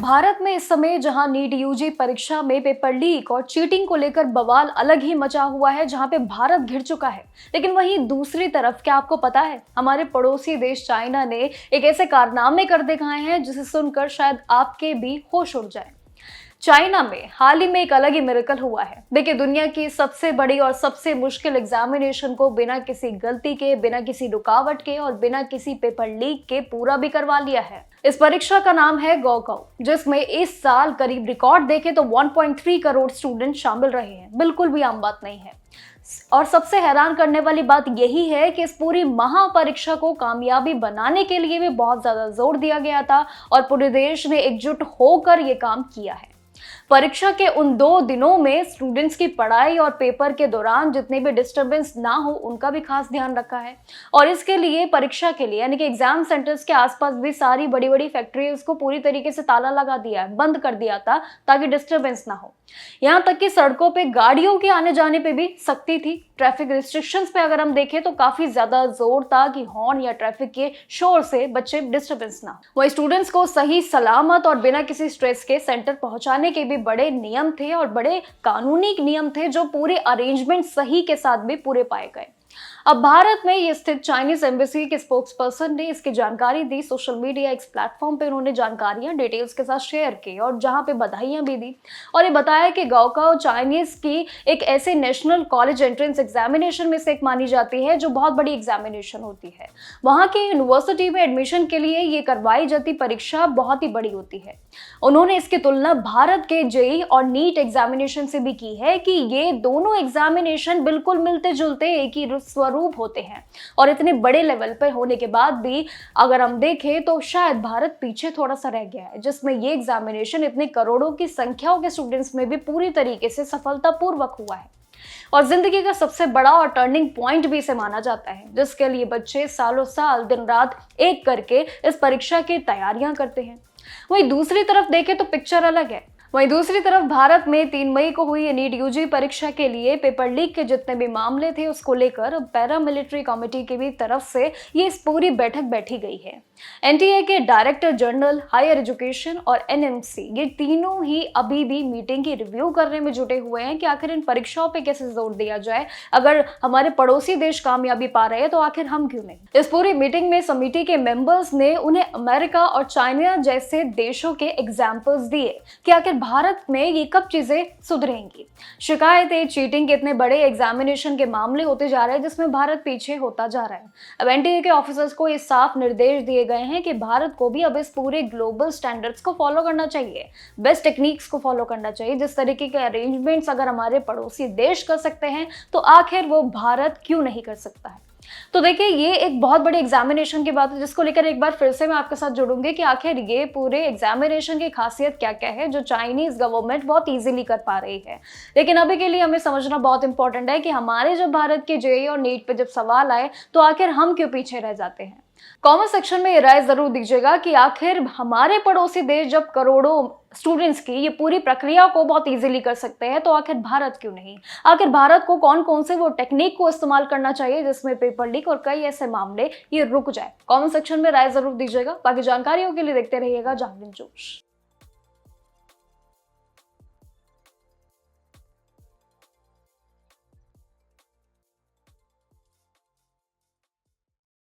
भारत में इस समय जहां नीट यूजी परीक्षा में पेपर लीक और चीटिंग को लेकर बवाल अलग ही मचा हुआ है, जहां पे भारत घिर चुका है। लेकिन वहीं दूसरी तरफ क्या आपको पता है, हमारे पड़ोसी देश चाइना ने एक ऐसे कारनामे कर दिखाए हैं जिसे सुनकर शायद आपके भी होश उड़ जाए। चाइना में हाल ही में एक अलग ही मिरेकल हुआ है। देखिए, दुनिया की सबसे बड़ी और सबसे मुश्किल एग्जामिनेशन को बिना किसी गलती के, बिना किसी रुकावट के और बिना किसी पेपर लीक के पूरा भी करवा लिया है। इस परीक्षा का नाम है गौकाओ, जिसमें इस साल करीब रिकॉर्ड देखें तो 1.3 करोड़ स्टूडेंट शामिल रहे हैं। बिल्कुल भी आम बात नहीं है। और सबसे हैरान करने वाली बात यही है कि इस पूरी महापरीक्षा को कामयाबी बनाने के लिए भी बहुत ज्यादा जोर दिया गया था और पूरे देश ने एकजुट होकर ये काम किया है। परीक्षा के उन 2 दिनों में स्टूडेंट्स की पढ़ाई और पेपर के दौरान जितने भी डिस्टरबेंस ना हो, उनका भी खास ध्यान रखा है। और इसके लिए परीक्षा के लिए यानी कि एग्जाम सेंटर्स के आसपास भी सारी बड़ी बड़ी फैक्ट्रीज को पूरी तरीके से ताला लगा दिया है, बंद कर दिया था ताकि डिस्टरबेंस ना हो। यहाँ तक कि सड़कों पे गाड़ियों के आने जाने पे भी सख्ती थी। ट्रैफिक रिस्ट्रिक्शंस पे अगर हम देखें तो काफी ज्यादा जोर था कि हॉर्न या ट्रैफिक के शोर से बच्चे डिस्टरबेंस ना हो। वही स्टूडेंट्स को सही सलामत और बिना किसी स्ट्रेस के सेंटर पहुंचाने के भी बड़े नियम थे और बड़े कानूनी नियम थे, जो पूरे अरेंजमेंट सही के साथ भी पूरे पाए गए। अब भारत में ये स्थित चाइनीज एम्बेसी के स्पोक्स पर्सन ने इसकी जानकारी दी। सोशल मीडिया एक्स प्लेटफॉर्म पे उन्होंने जानकारियां डिटेल्स के साथ शेयर की और जहां पे बधाइयां भी दी और ये बताया कि गौकाओ चाइनीज की एक ऐसे नेशनल कॉलेज एंट्रेंस एग्जामिनेशन में से एक मानी जाती है, जो बहुत बड़ी एग्जामिनेशन होती है। वहां की यूनिवर्सिटी में एडमिशन के लिए ये करवाई जाती परीक्षा बहुत ही बड़ी होती है। उन्होंने इसकी तुलना भारत के जेईई और नीट एग्जामिनेशन से भी की है कि ये दोनों एग्जामिनेशन बिल्कुल मिलते जुलते एक ही स्वरूप होते हैं और इतने बड़े लेवल पर होने के बाद भी अगर हम देखें तो शायद भारत पीछे थोड़ा सा रह गया है, जिसमें ये एग्जामिनेशन इतने करोड़ों की संख्याओं के स्टूडेंट्स में भी पूरी तरीके से सफलतापूर्वक हुआ है। और जिंदगी का सबसे बड़ा और टर्निंग पॉइंट भी इसे माना जाता है, जिसके लिए बच्चे सालों साल दिन रात एक करके इस परीक्षा की तैयारियां करते हैं। वहीं दूसरी तरफ देखें तो पिक्चर अलग है। वहीं दूसरी तरफ भारत में 3 मई को हुई नीट यूजी परीक्षा के लिए पेपर लीक के जितने भी मामले थे, उसको लेकर पैरामिलिट्री कमेटी की भी तरफ से ये इस पूरी बैठक बैठी गई है। एनटीए के डायरेक्टर जनरल हायर एजुकेशन और एनएमसी, ये तीनों ही अभी भी मीटिंग की रिव्यू करने में जुटे हुए हैं कि आखिर इन परीक्षाओं पे कैसे जोर दिया जाए। अगर हमारे पड़ोसी देश कामयाबी पा रहे हैं तो आखिर हम क्यों नहीं। इस पूरी मीटिंग में समिति के मेंबर्स ने उन्हें अमेरिका और चाइना जैसे देशों के एग्जाम्पल्स दिए कि आखिर भारत में ये कब चीजें सुधरेंगी। शिकायतें, चीटिंग के इतने बड़े एग्जामिनेशन के मामले होते जा रहे हैं जिसमें भारत पीछे होता जा रहा है। अब एनटीए के ऑफिसर्स को ये साफ निर्देश दिए गए हैं कि भारत को भी अब इस पूरे ग्लोबल स्टैंडर्ड्स को फॉलो करना चाहिए, बेस्ट टेक्निक्स को फॉलो करना चाहिए। जिस तरीके के अरेंजमेंट्स अगर हमारे पड़ोसी देश कर सकते हैं तो आखिर वो भारत क्यों नहीं कर सकता है। तो देखिए, ये एक बहुत बड़ी एग्जामिनेशन की बात है जिसको लेकर एक बार फिर से मैं आपके साथ जुड़ूंगी कि आखिर ये पूरे एग्जामिनेशन की खासियत क्या क्या है जो चाइनीज गवर्नमेंट बहुत इजीली कर पा रही है। लेकिन अभी के लिए हमें समझना बहुत इंपॉर्टेंट है कि हमारे जब भारत के जेईई और नीट पे जब सवाल आए तो आखिर हम क्यों पीछे रह जाते हैं। कमेंट सेक्शन में ये राय जरूर दीजिएगा कि आखिर हमारे पड़ोसी देश जब करोड़ों स्टूडेंट्स की ये पूरी प्रक्रिया को बहुत इजीली कर सकते हैं तो आखिर भारत क्यों नहीं। आखिर भारत को कौन कौन से वो टेक्निक को इस्तेमाल करना चाहिए जिसमें पेपर लीक और कई ऐसे मामले ये रुक जाए। कमेंट सेक्शन में राय जरूर दीजिएगा। बाकी जानकारियों के लिए देखते रहिएगा जागरण जोश।